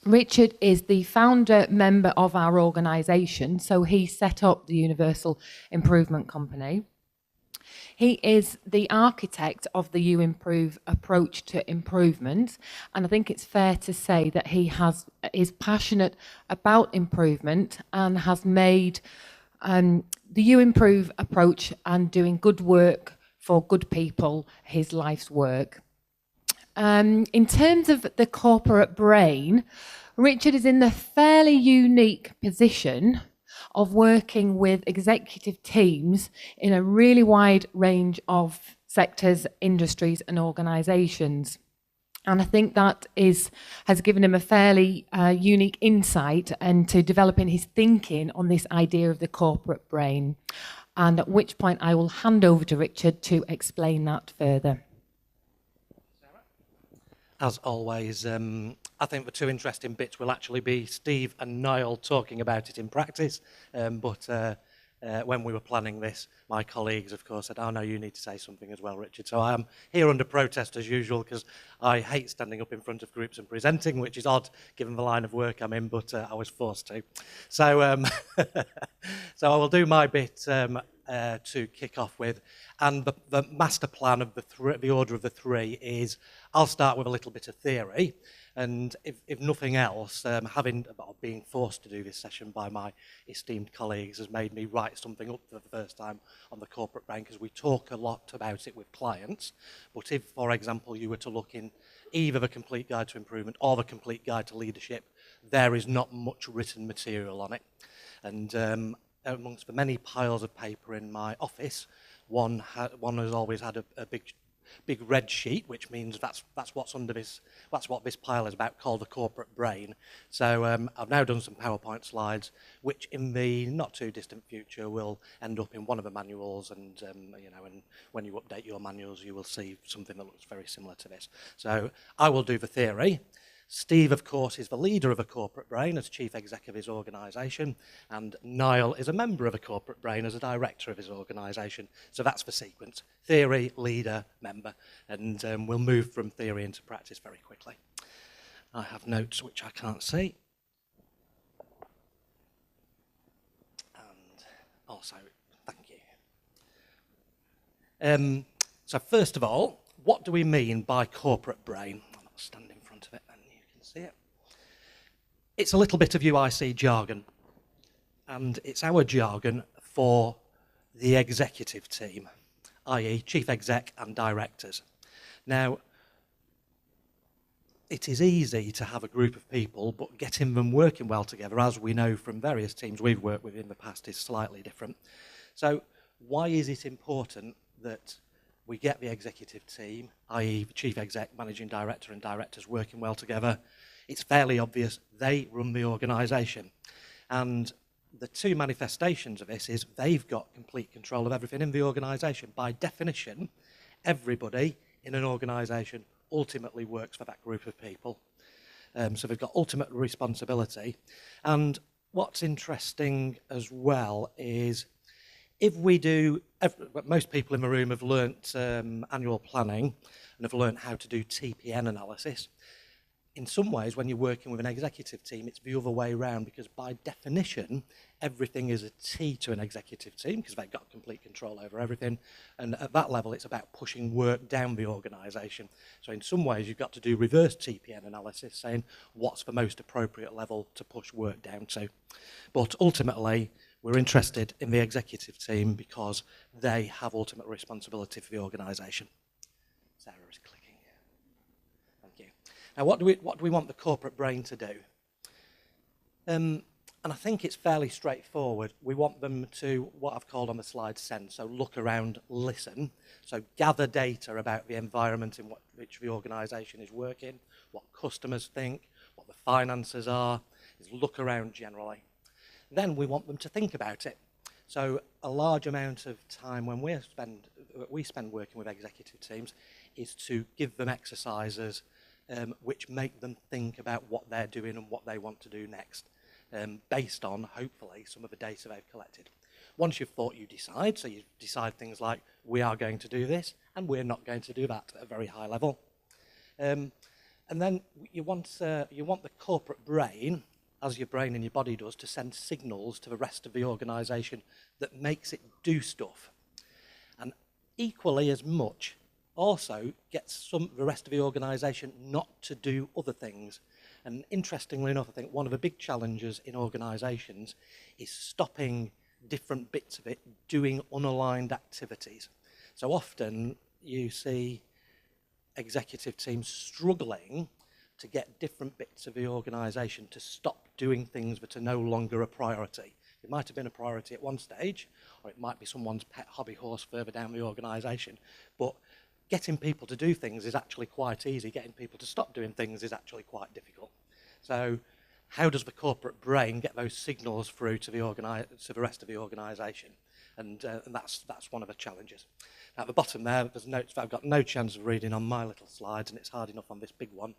Richard is the founder member of our organisation, so he set up the Universal Improvement Company. He is the architect of the UIMPROVE approach to improvement, and I think it's fair to say that he is passionate about improvement and has made the UIMPROVE approach and doing good work for good people his life's work. In terms of the corporate brain, Richard is in the fairly unique position of working with executive teams in a really wide range of sectors, industries and organisations. And I think that has given him a fairly unique insight into developing his thinking on this idea of the corporate brain. And at which point I will hand over to Richard to explain that further. As always, I think the two interesting bits will actually be Steve and Niall talking about it in practice, but when we were planning this, my colleagues, of course, said, oh no, you need to say something as well, Richard. So I am here under protest as usual, because I hate standing up in front of groups and presenting, which is odd given the line of work I'm in, but I was forced to. So, so I will do my bit to kick off with. And the master plan of the order of the three is, I'll start with a little bit of theory, and if nothing else, being forced to do this session by my esteemed colleagues has made me write something up for the first time on the corporate brain, because we talk a lot about it with clients. But if, for example, you were to look in either the Complete Guide to Improvement or the Complete Guide to Leadership, there is not much written material on it. And amongst the many piles of paper in my office, one has always had a big red sheet, which means that's what's under this. That's what this pile is about, called the corporate brain. So I've now done some PowerPoint slides, which in the not too distant future will end up in one of the manuals, and you know, and when you update your manuals, you will see something that looks very similar to this. So I will do the theory. Steve, of course, is the leader of a corporate brain as chief exec of his organisation, and Niall is a member of a corporate brain as a director of his organisation. So that's the sequence: theory, leader, member, and we'll move from theory into practice very quickly. I have notes which I can't see, and also thank you. So first of all, what do we mean by corporate brain? I'm not standing in front of it. See it. It's a little bit of UIC jargon, and it's our jargon for the executive team, i.e. chief exec and directors. Now, it is easy to have a group of people, but getting them working well together, as we know from various teams we've worked with in the past, is slightly different. So why is it important that we get the executive team, i.e. the chief exec, managing director and directors working well together? It's fairly obvious they run the organisation. And the two manifestations of this is they've got complete control of everything in the organisation. By definition, everybody in an organisation ultimately works for that group of people. So they've got ultimate responsibility. And what's interesting as well is, if we do, most people in the room have learnt annual planning and have learnt how to do TPN analysis. In some ways, when you're working with an executive team, it's the other way around, because by definition, everything is a T to an executive team because they've got complete control over everything. And at that level, it's about pushing work down the organisation. So in some ways, you've got to do reverse TPN analysis, saying what's the most appropriate level to push work down to. But ultimately, we're interested in the executive team because they have ultimate responsibility for the organisation. Sarah is clicking. Thank you. Now, what do we want the corporate brain to do? And I think it's fairly straightforward. We want them to, what I've called on the slide, sense. So look around, listen. So gather data about the environment in which the organisation is working, what customers think, what the finances are. Is look around generally. Then we want them to think about it. So a large amount of time when we spend working with executive teams is to give them exercises which make them think about what they're doing and what they want to do next, based on, hopefully, some of the data they've collected. Once you've thought, you decide. So you decide things like, we are going to do this, and we're not going to do that at a very high level. And then you want the corporate brain, as your brain and your body does, to send signals to the rest of the organisation that makes it do stuff. And equally as much, also gets the rest of the organisation not to do other things. And interestingly enough, I think one of the big challenges in organisations is stopping different bits of it doing unaligned activities. So often you see executive teams struggling to get different bits of the organisation to stop doing things that are no longer a priority. It might have been a priority at one stage, or it might be someone's pet hobby horse further down the organisation, but getting people to do things is actually quite easy. Getting people to stop doing things is actually quite difficult. So how does the corporate brain get those signals through to the rest of the organisation? And that's one of the challenges. Now, at the bottom there's notes that I've got no chance of reading on my little slides, and it's hard enough on this big one.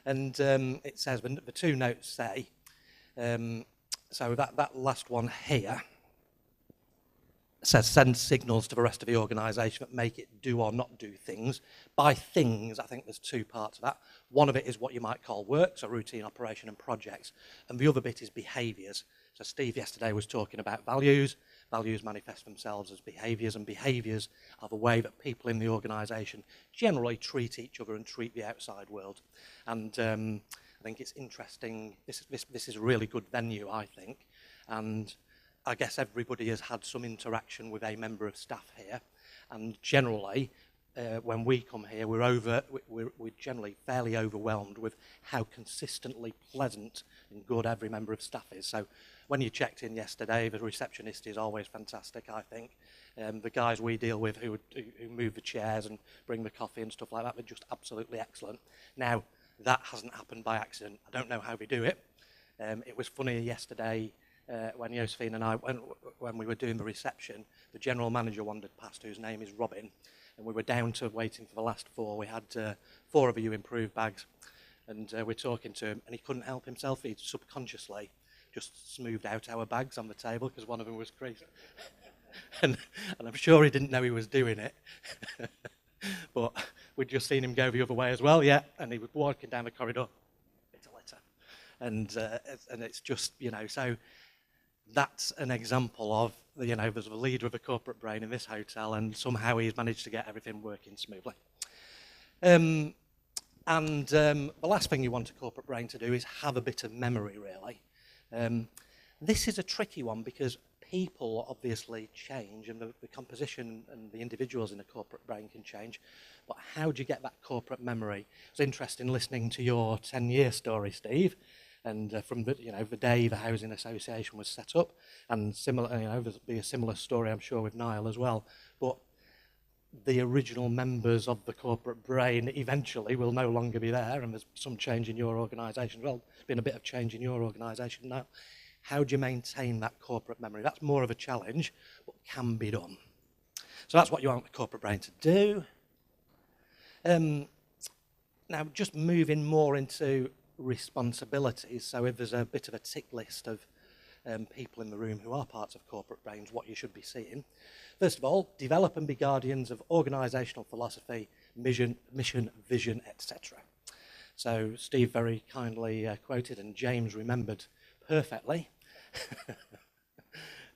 And it says, the two notes say, so that last one here says send signals to the rest of the organisation that make it do or not do things. By things, I think there's two parts of that. One of it is what you might call work, so routine, operation and projects. And the other bit is behaviours. So Steve yesterday was talking about values. Values manifest themselves as behaviours, and behaviours are the way that people in the organisation generally treat each other and treat the outside world. And I think it's interesting. This is a really good venue, I think. And I guess everybody has had some interaction with a member of staff here, and generally, when we come here, we're generally fairly overwhelmed with how consistently pleasant and good every member of staff is. So when you checked in yesterday, the receptionist is always fantastic, I think. The guys we deal with who move the chairs and bring the coffee and stuff like that, they're just absolutely excellent. Now, that hasn't happened by accident. I don't know how they do it. It was funny yesterday, when Josephine and I, when we were doing the reception, the general manager wandered past, whose name is Robin, and we were down to waiting for the last four. We had 4 of the UIMPROVE bags, and we're talking to him, and he couldn't help himself. He subconsciously just smoothed out our bags on the table because one of them was creased. and I'm sure he didn't know he was doing it. But we'd just seen him go the other way as well, yeah, and he was walking down the corridor. It's a letter. And it's just, so that's an example of, there's a leader of a corporate brain in this hotel, and somehow he's managed to get everything working smoothly. And the last thing you want a corporate brain to do is have a bit of memory, really. This is a tricky one because people obviously change, and the composition and the individuals in a corporate brain can change, but how do you get that corporate memory? It's interesting listening to your 10-year story, Steve. And from the day the housing association was set up, and similar, there'll be a similar story, I'm sure, with Niall as well. But the original members of the corporate brain eventually will no longer be there, and there's some change in your organisation. Well, there's been a bit of change in your organisation now. How do you maintain that corporate memory? That's more of a challenge, but can be done. So that's what you want the corporate brain to do. Now, just moving more into responsibilities. So if there's a bit of a tick list of people in the room who are parts of corporate brains, what you should be seeing. First of all, develop and be guardians of organisational philosophy, mission, vision, etc. So Steve very kindly quoted, and James remembered perfectly,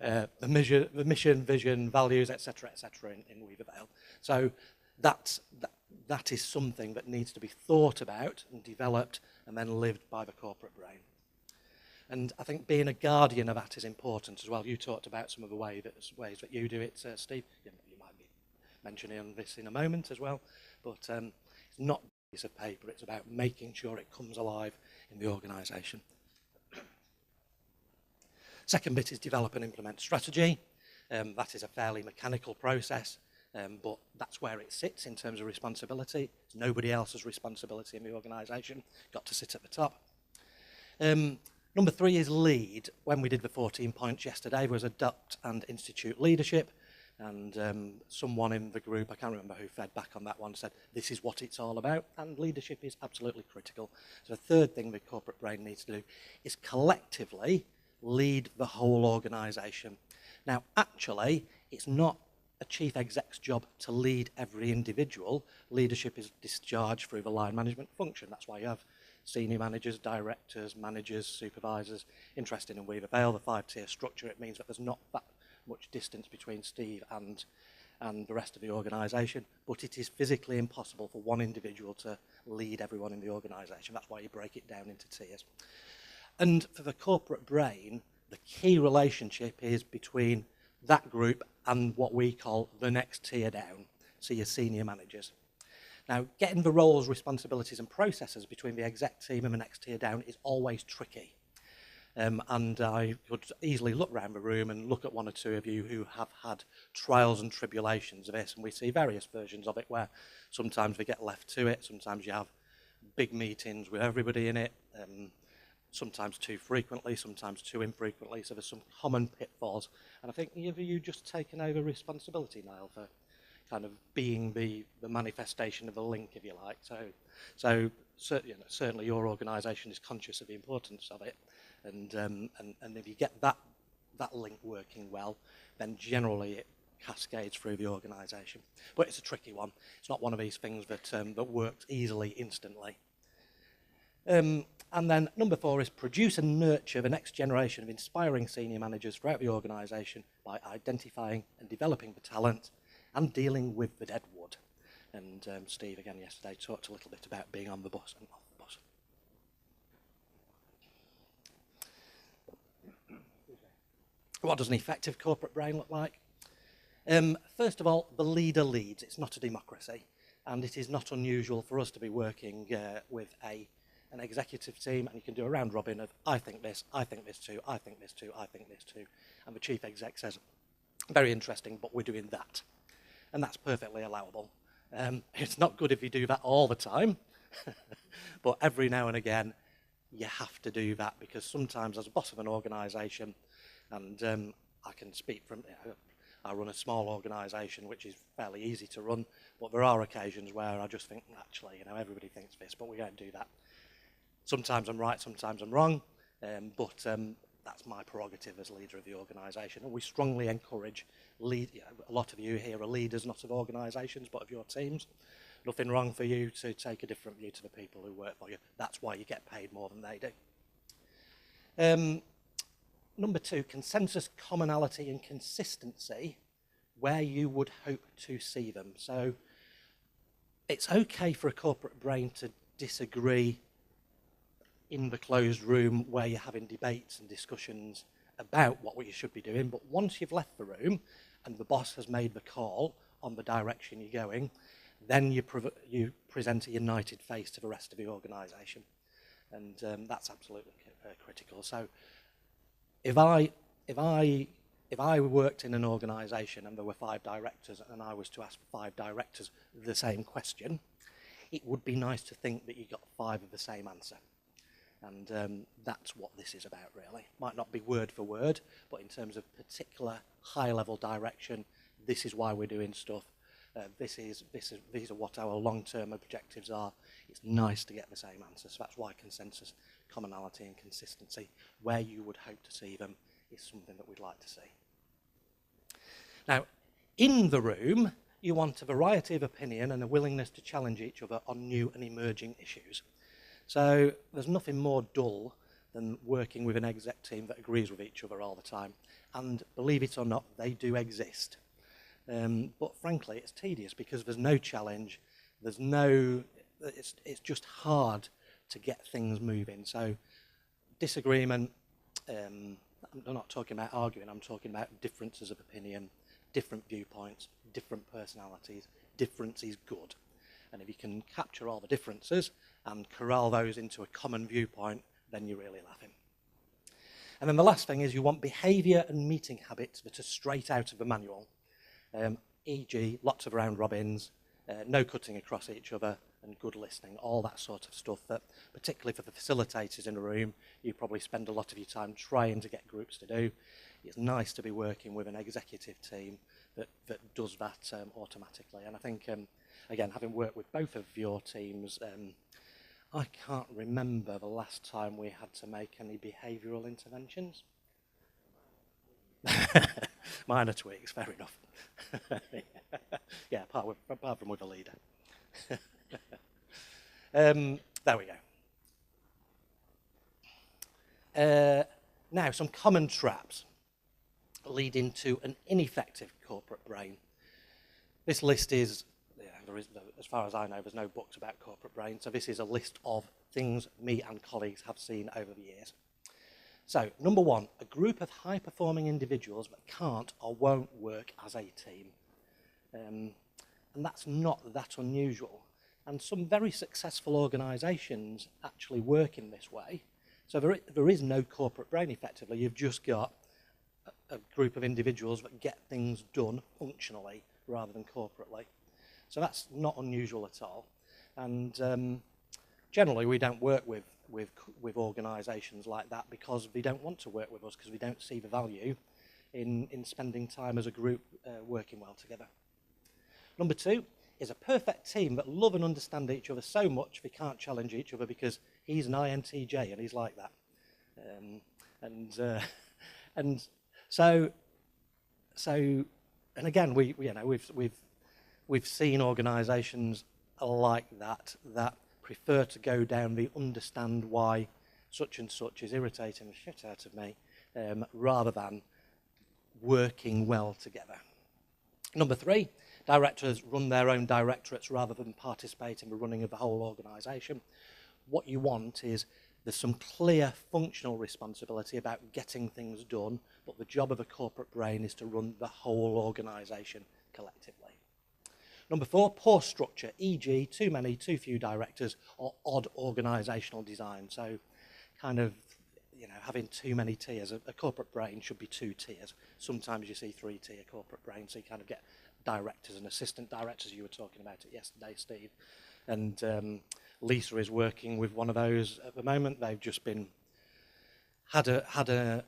the mission, vision, values, etc., in Weaver Vale. So that is something that needs to be thought about and developed and then lived by the corporate brain. And I think being a guardian of that is important as well. You talked about some of the ways that you do it, Steve. You might be mentioning this in a moment as well. But it's not a piece of paper. It's about making sure it comes alive in the organisation. Second bit is develop and implement strategy. That is a fairly mechanical process. But that's where it sits in terms of responsibility. It's nobody else's responsibility in the organisation. Got to sit at the top. Number 3 is lead. When we did the 14 points yesterday, was adopt and institute leadership. And someone in the group, I can't remember who fed back on that one, said this is what it's all about. And leadership is absolutely critical. So the third thing the corporate brain needs to do is collectively lead the whole organisation. Now, actually, it's not a chief exec's job to lead every individual. Leadership is discharged through the line management function. That's why you have senior managers, directors, managers, supervisors. Interesting in Weaver Vale, the 5-tier structure, it means that there's not that much distance between Steve and the rest of the organisation, but it is physically impossible for one individual to lead everyone in the organisation. That's why you break it down into tiers. And for the corporate brain, the key relationship is between that group and what we call the next tier down, so your senior managers. Now, getting the roles, responsibilities and processes between the exec team and the next tier down is always tricky. And I could easily look around the room and look at one or two of you who have had trials and tribulations of this, and we see various versions of it where sometimes we get left to it, sometimes you have big meetings with everybody in it, sometimes too frequently, sometimes too infrequently, so there's some common pitfalls. And I think, have you just taken over responsibility, Niall, for kind of being the manifestation of the link, if you like? So certainly your organisation is conscious of the importance of it, and if you get that link working well, then generally it cascades through the organisation. But it's a tricky one. It's not one of these things that works easily, instantly. And then number 4 is produce and nurture the next generation of inspiring senior managers throughout the organisation by identifying and developing the talent and dealing with the dead wood. And Steve, again, yesterday talked a little bit about being on the bus and off the bus. What does an effective corporate brain look like? First of all, the leader leads. It's not a democracy, and it is not unusual for us to be working with an executive team, and you can do a round robin of, I think this too, I think this too, I think this too. And the chief exec says, very interesting, but we're doing that. And that's perfectly allowable. It's not good if you do that all the time, but every now and again, you have to do that, because sometimes as a boss of an organisation, and I can speak from, I run a small organisation which is fairly easy to run, but there are occasions where I just think, actually, everybody thinks this, but we don't do that. Sometimes I'm right, sometimes I'm wrong, but that's my prerogative as leader of the organisation. And we strongly encourage, a lot of you here are leaders, not of organisations, but of your teams. Nothing wrong for you to take a different view to the people who work for you. That's why you get paid more than they do. Number 2, consensus, commonality and consistency, where you would hope to see them. So it's okay for a corporate brain to disagree in the closed room where you're having debates and discussions about what you should be doing, but once you've left the room and the boss has made the call on the direction you're going, then you present a united face to the rest of the organisation, and that's absolutely critical. So if I worked in an organisation and there were 5 directors and I was to ask 5 directors the same question, it would be nice to think that you got 5 of the same answer. And that's what this is about, really. Might not be word for word, but in terms of particular high-level direction, this is why we're doing stuff. These are what our long-term objectives are. It's nice to get the same answer. So that's why consensus, commonality and consistency, where you would hope to see them, is something that we'd like to see. Now, in the room, you want a variety of opinion and a willingness to challenge each other on new and emerging issues. So there's nothing more dull than working with an exec team that agrees with each other all the time. And believe it or not, they do exist. But frankly, it's tedious because there's no challenge. It's just hard to get things moving. So disagreement, I'm not talking about arguing, I'm talking about differences of opinion, different viewpoints, different personalities. Difference is good. And if you can capture all the differences and corral those into a common viewpoint, then you're really laughing. And then the last thing is you want behaviour and meeting habits that are straight out of the manual, e.g. lots of round robins, no cutting across each other, and good listening, all that sort of stuff that, particularly for the facilitators in a room, you probably spend a lot of your time trying to get groups to do. It's nice to be working with an executive team that does that automatically. And I think, again, having worked with both of your teams, I can't remember the last time we had to make any behavioural interventions. Minor tweaks, fair enough. Yeah, apart from with a leader. There we go. Now, some common traps leading to an ineffective corporate brain. This list is, as far as I know, there's no books about corporate brain, so this is a list of things me and colleagues have seen over the years. So, number one, a group of high-performing individuals that can't or won't work as a team. And that's not that unusual. And some very successful organisations actually work in this way. So there is no corporate brain, effectively. You've just got a group of individuals that get things done functionally rather than corporately. So that's not unusual at all. And generally, we don't work with organisations like that because they don't want to work with us, because we don't see the value in spending time as a group working well together. Number two is a perfect team that love and understand each other so much they can't challenge each other because he's an INTJ and he's like that. And again, we've seen organisations like that prefer to go down the understand why such and such is irritating the shit out of me, rather than working well together. Number three, directors run their own directorates rather than participate in the running of the whole organisation. What you want is there's some clear functional responsibility about getting things done, but the job of a corporate brain is to run the whole organisation collectively. Number four, poor structure, e.g. too many, too few directors, or odd organisational design. So kind of, having too many tiers. A corporate brain should be 2 tiers. Sometimes you see 3-tier corporate brains, so you kind of get directors and assistant directors. You were talking about it yesterday, Steve. And Lisa is working with one of those at the moment. They've just had an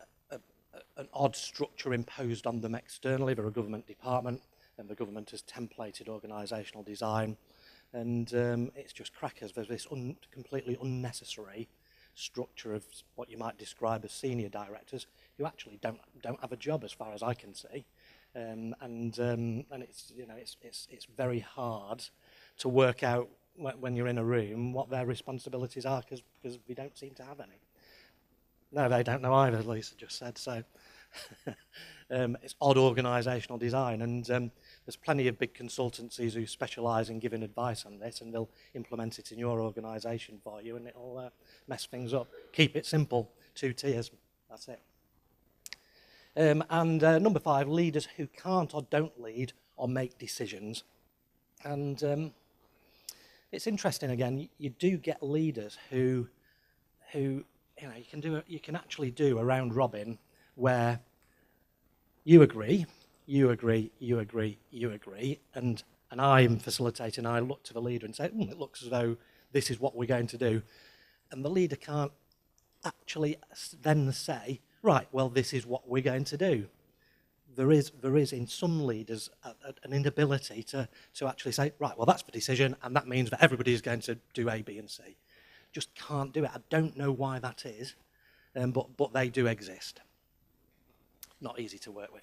odd structure imposed on them externally. They're a government department, and the government has templated organisational design. And it's just crackers. There's this completely unnecessary structure of what you might describe as senior directors who actually don't have a job, as far as I can see. And it's very hard to work out when you're in a room what their responsibilities are, because we don't seem to have any. No, they don't know either, Lisa just said. So it's odd organisational design, and there's plenty of big consultancies who specialise in giving advice on this, and they'll implement it in your organisation for you, and it'll mess things up. Keep it simple, 2 tiers, that's it. And number 5, leaders who can't or don't lead or make decisions. And it's interesting, again, you do get leaders who you can actually do a round robin where you agree, and I'm facilitating, I look to the leader and say, it looks as though this is what we're going to do. And the leader can't actually then say, right, well, this is what we're going to do. There is in some leaders an inability to actually say, right, well, that's the decision, and that means that everybody is going to do A, B, and C. Just can't do it. I don't know why that is, but they do exist. Not easy to work with.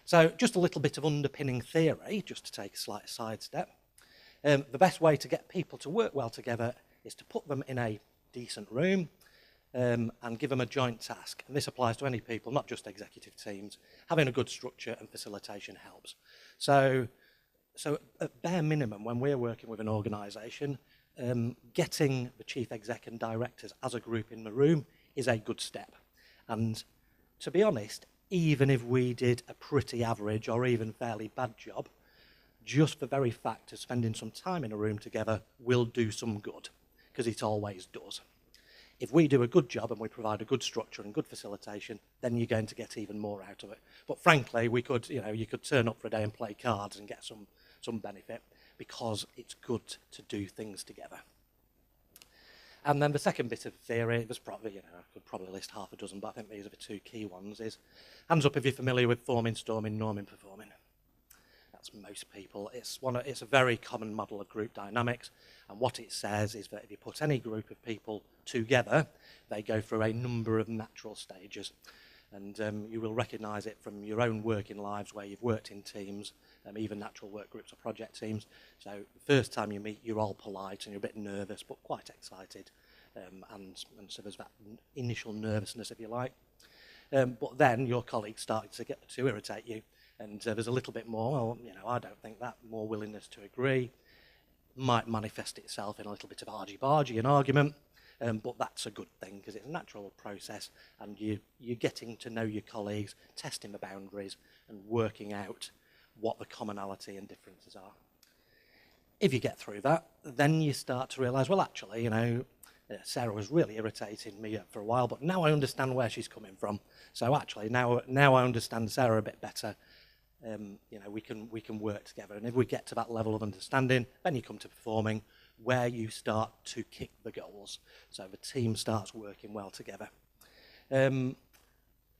So just a little bit of underpinning theory, just to take a slight sidestep. The best way to get people to work well together is to put them in a decent room, and give them a joint task. And this applies to any people, not just executive teams. Having a good structure and facilitation helps. So at bare minimum, when we're working with an organisation, getting the chief exec and directors as a group in the room is a good step. And to be honest, even if we did a pretty average or even fairly bad job, just the very fact of spending some time in a room together will do some good, because it always does. If we do a good job and we provide a good structure and good facilitation, then you're going to get even more out of it. But frankly, you could turn up for a day and play cards and get some benefit, because it's good to do things together. And then the second bit of theory, there's probably, I could probably list half a dozen, but I think these are the 2 key ones, is hands up if you're familiar with forming, storming, norming, performing. That's most people. It's a very common model of group dynamics, and what it says is that if you put any group of people together, they go through a number of natural stages. And you will recognise it from your own working lives where you've worked in teams, even natural work groups or project teams. So the first time you meet, you're all polite and you're a bit nervous, but quite excited. And so there's that initial nervousness, if you like. But then your colleagues start to irritate you. And there's a little bit more, well, I don't think that, more willingness to agree. Might manifest itself in a little bit of argy-bargy, an argument. But that's a good thing because it's a natural process and you're getting to know your colleagues, testing the boundaries and working out what the commonality and differences are. If you get through that, then you start to realise, well, actually, Sarah was really irritating me for a while, but now I understand where she's coming from. So actually, now I understand Sarah a bit better. We can work together. And if we get to that level of understanding, then you come to performing, where you start to kick the goals. So the team starts working well together. And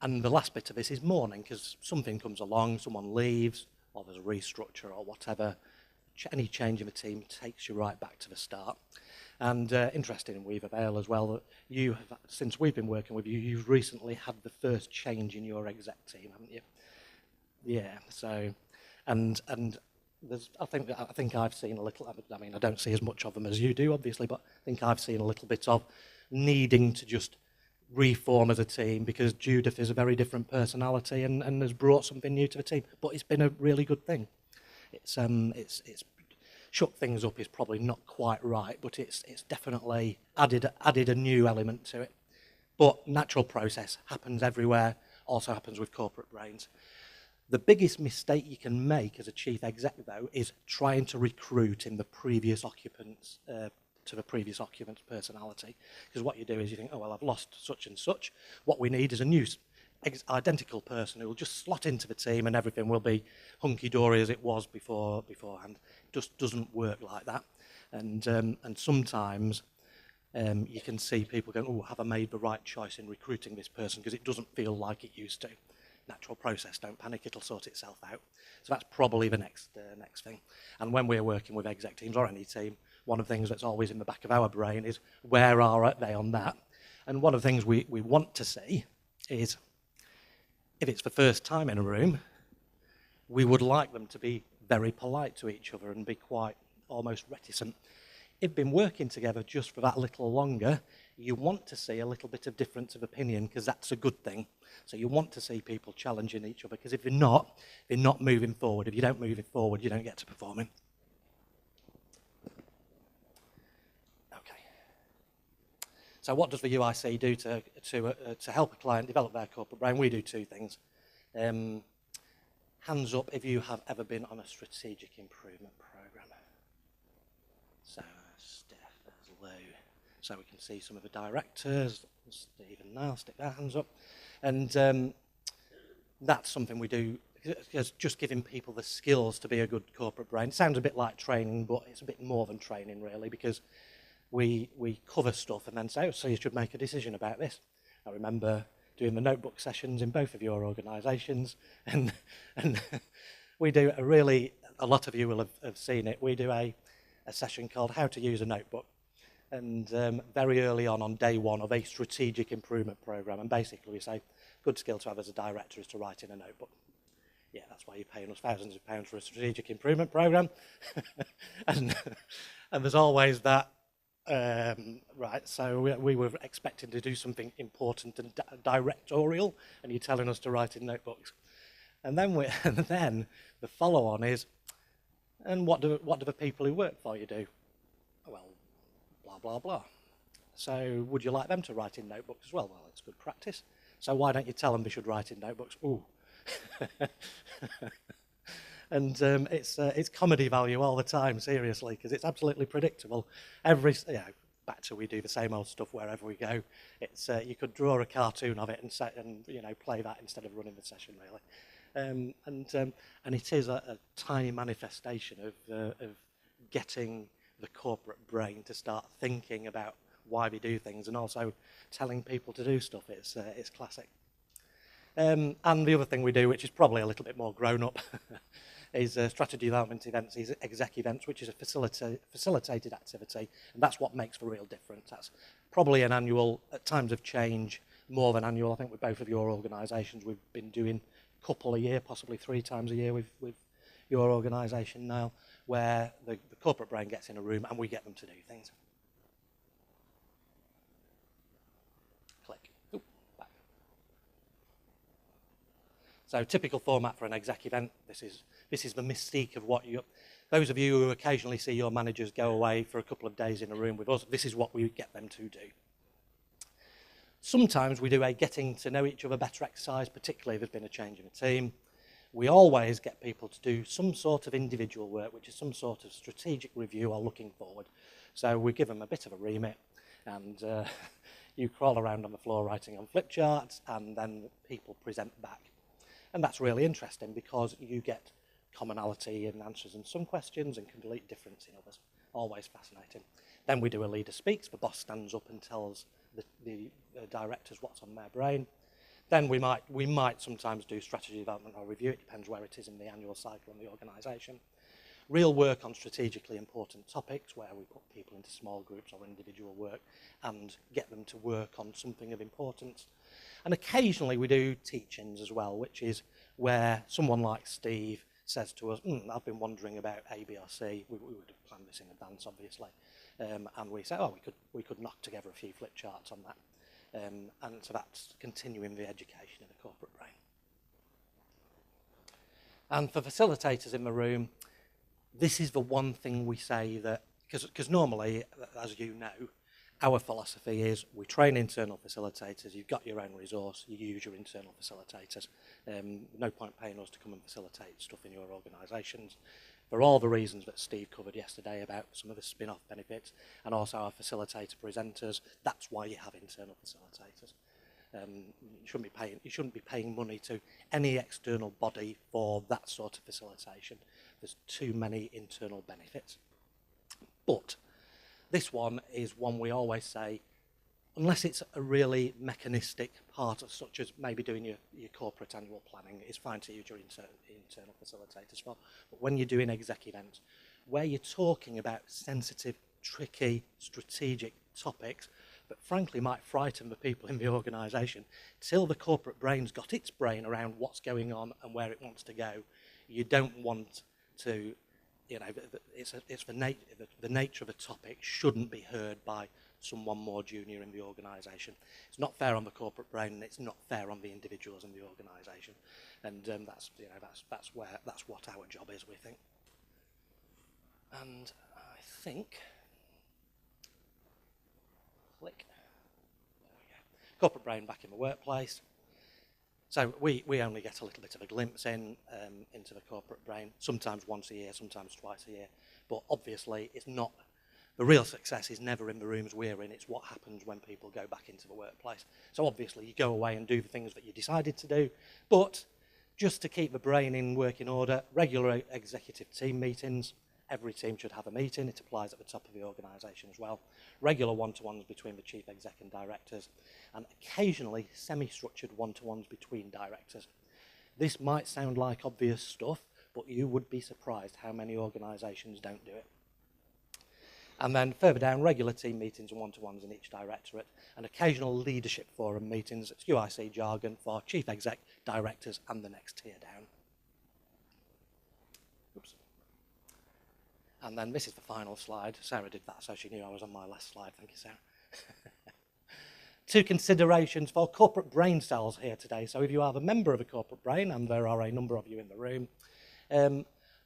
the last bit of this is mourning, because something comes along, someone leaves, or there's a restructure or whatever. Any change in the team takes you right back to the start. And interesting in Weaver Vale as well, that you have, since we've been working with you, you've recently had the first change in your exec team, haven't you? Yeah, so, and there's, I think I've seen a little, I mean, I don't see as much of them as you do, obviously, but I think I've seen a little bit of needing to just reform as a team because Judith is a very different personality and has brought something new to the team, but it's been a really good thing. It's shook things up is probably not quite right, but it's definitely added a new element to it. But natural process happens everywhere, also happens with corporate brains. The biggest mistake you can make as a chief exec, though, is trying to recruit in the previous occupants to the previous occupant's personality. Because what you do is you think, oh, well, I've lost such and such. What we need is a new identical person who will just slot into the team and everything will be hunky-dory as it was beforehand. It just doesn't work like that. And sometimes you can see people going, oh, have I made the right choice in recruiting this person? Because it doesn't feel like it used to. Natural process, don't panic, it'll sort itself out. So that's probably the next thing. And when we're working with exec teams or any team, one of the things that's always in the back of our brain is where are they on that? And one of the things we want to see is if it's the first time in a room, we would like them to be very polite to each other and be quite almost reticent. If been working together just for that little longer, you want to see a little bit of difference of opinion because that's a good thing. So you want to see people challenging each other because if they're not moving forward. If you don't move it forward, you don't get to performing. Okay. So what does the UIC do to help a client develop their corporate brain? We do two things. Hands up if you have ever been on a strategic improvement program. So Steph, there's Lou. So we can see some of the directors, Steve and Niall, stick their hands up. And that's something we do, just giving people the skills to be a good corporate brain. It sounds a bit like training, but it's a bit more than training, really, because we cover stuff and then say, oh, so you should make a decision about this. I remember doing the notebook sessions in both of your organisations, and we do a lot of you will have seen it, we do a session called How to Use a Notebook. And very early on day one of a strategic improvement programme, and basically we say, good skill to have as a director is to write in a notebook. Yeah, that's why you're paying us thousands of pounds for a strategic improvement programme. and there's always that, right, so we were expecting to do something important and directorial, and you're telling us to write in notebooks. And then the follow-on is, and what do the people who work for you do? Well, blah, blah, blah. So would you like them to write in notebooks as well? Well, it's good practice. So why don't you tell them they should write in notebooks? Ooh. And it's comedy value all the time, seriously, because it's absolutely predictable. Back to we do the same old stuff wherever we go. It's you could draw a cartoon of it and play that instead of running the session, really. And it is a tiny manifestation of getting the corporate brain to start thinking about why we do things and also telling people to do stuff. It's classic. And the other thing we do, which is probably a little bit more grown up, is strategy development events, is exec events, which is a facilitated activity, and that's what makes the real difference. That's probably an annual, at times of change, more than annual. I think with both of your organisations, we've been doing a couple a year, possibly 3 times a year with your organisation now, where the corporate brain gets in a room and we get them to do things. Click. Ooh, back. So typical format for an exec event. This is the mystique of what you... Those of you who occasionally see your managers go away for a couple of days in a room with us, this is what we get them to do. Sometimes we do a getting to know each other better exercise, particularly if there's been a change in a team. We always get people to do some sort of individual work, which is some sort of strategic review or looking forward. So we give them a bit of a remit, and you crawl around on the floor writing on flip charts, and then people present back. And that's really interesting because you get commonality in answers in some questions and complete difference in others. Always fascinating. Then we do a leader speaks. The boss stands up and tells the directors what's on their brain. Then we might sometimes do strategy development or review. It depends where it is in the annual cycle in the organisation. Real work on strategically important topics where we put people into small groups or individual work and get them to work on something of importance. And occasionally we do teach-ins as well, which is where someone like Steve says to us, I've been wondering about A, B or C. We would have planned this in advance, obviously. And we say, we could knock together a few flip charts on that. And so that's continuing the education in the corporate brain. And for facilitators in the room, this is the one thing we say that, because normally, as you know, our philosophy is we train internal facilitators, you've got your own resource, you use your internal facilitators. No point paying us to come and facilitate stuff in your organisations. For all the reasons that Steve covered yesterday about some of the spin-off benefits and also our facilitator presenters, that's why you have internal facilitators. You shouldn't be paying money to any external body for that sort of facilitation. There's too many internal benefits. But this one is one we always say, unless it's a really mechanistic part of, such as maybe doing your corporate annual planning, it's fine to use your internal facilitators for. But when you're doing exec events, where you're talking about sensitive, tricky, strategic topics that frankly might frighten the people in the organisation, till the corporate brain's got its brain around what's going on and where it wants to go, you don't want to, it's the nature of a topic shouldn't be heard by someone more junior in the organisation. It's not fair on the corporate brain, and it's not fair on the individuals in the organisation. And that's what our job is, we think. And I think, click. There we go. Corporate brain back in the workplace. So we only get a little bit of a glimpse into the corporate brain, sometimes once a year, sometimes twice a year. But obviously, it's not. The real success is never in the rooms we're in, it's what happens when people go back into the workplace. So obviously you go away and do the things that you decided to do, but just to keep the brain in working order, regular executive team meetings, every team should have a meeting, it applies at the top of the organisation as well. Regular one-to-ones between the chief exec and directors, and occasionally semi-structured one-to-ones between directors. This might sound like obvious stuff, but you would be surprised how many organisations don't do it. And then further down, regular team meetings and one-to-ones in each directorate, and occasional leadership forum meetings, it's UIC jargon for chief exec, directors, and the next tier down. Oops. And then this is the final slide. Sarah did that, so she knew I was on my last slide. Thank you, Sarah. 2 considerations for corporate brain cells here today. So if you are a member of a corporate brain, and there are a number of you in the room,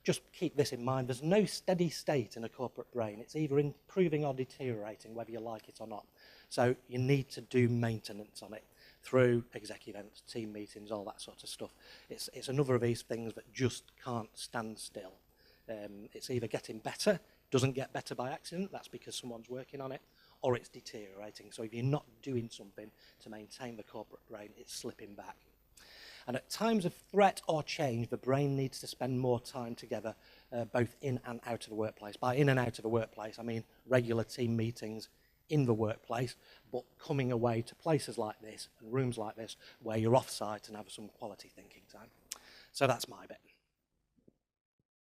just keep this in mind. There's no steady state in a corporate brain. It's either improving or deteriorating, whether you like it or not. So you need to do maintenance on it through exec events, team meetings, all that sort of stuff. It's another of these things that just can't stand still. It's either getting better, doesn't get better by accident, that's because someone's working on it, or it's deteriorating. So if you're not doing something to maintain the corporate brain, it's slipping back. And at times of threat or change, the brain needs to spend more time together, both in and out of the workplace. By in and out of the workplace, I mean regular team meetings in the workplace, but coming away to places like this and rooms like this where you're off-site and have some quality thinking time. So that's my bit.